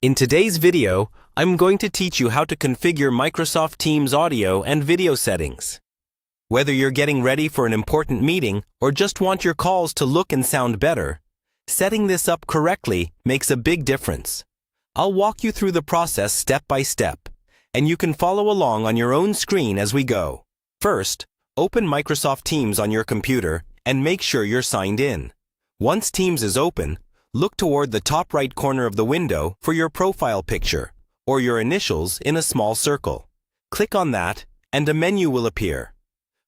In today's video, I'm going to teach you how to configure Microsoft Teams audio and video settings. Whether you're getting ready for an important meeting or just want your calls to look and sound better, setting this up correctly makes a big difference. I'll walk you through the process step by step, and you can follow along on your own screen as we go. First, open Microsoft Teams on your computer and make sure you're signed in. Once Teams is open, look toward the top right corner of the window for your profile picture, or your initials in a small circle. Click on that, and a menu will appear.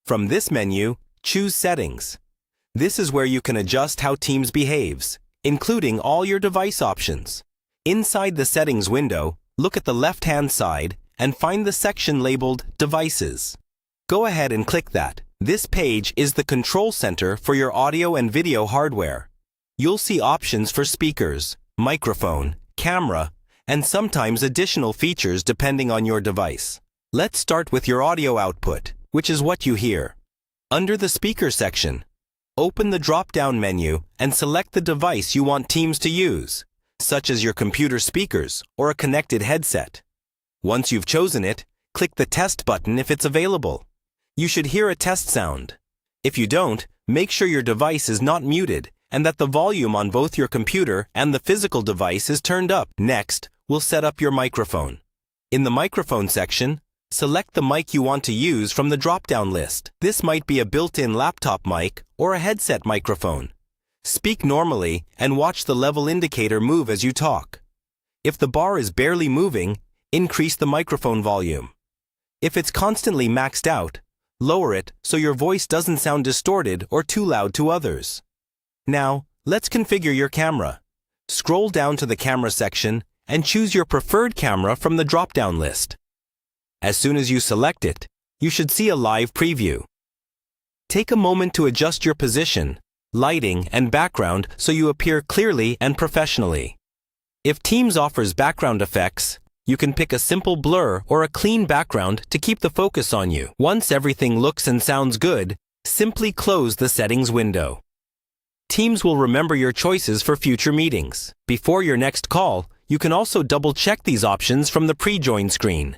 From this menu, choose Settings. This is where you can adjust how Teams behaves, including all your device options. Inside the Settings window, look at the left-hand side and find the section labeled Devices. Go ahead and click that. This page is the control center for your audio and video hardware. You'll see options for speakers, microphone, camera, and sometimes additional features depending on your device. Let's start with your audio output, which is what you hear. Under the speaker section, open the drop-down menu and select the device you want Teams to use, such as your computer speakers or a connected headset. Once you've chosen it, click the test button if it's available. You should hear a test sound. If you don't, make sure your device is not muted and that the volume on both your computer and the physical device is turned up. Next, we'll set up your microphone. In the microphone section, select the mic you want to use from the drop-down list. This might be a built-in laptop mic or a headset microphone. Speak normally and watch the level indicator move as you talk. If the bar is barely moving, increase the microphone volume. If it's constantly maxed out, lower it so your voice doesn't sound distorted or too loud to others. Now, let's configure your camera. Scroll down to the camera section and choose your preferred camera from the drop-down list. As soon as you select it, you should see a live preview. Take a moment to adjust your position, lighting, and background so you appear clearly and professionally. If Teams offers background effects, you can pick a simple blur or a clean background to keep the focus on you. Once everything looks and sounds good, simply close the settings window. Teams will remember your choices for future meetings. Before your next call, you can also double-check these options from the pre-join screen,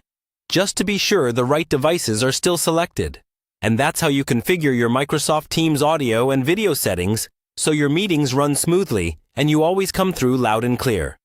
just to be sure the right devices are still selected. And that's how you configure your Microsoft Teams audio and video settings so your meetings run smoothly and you always come through loud and clear.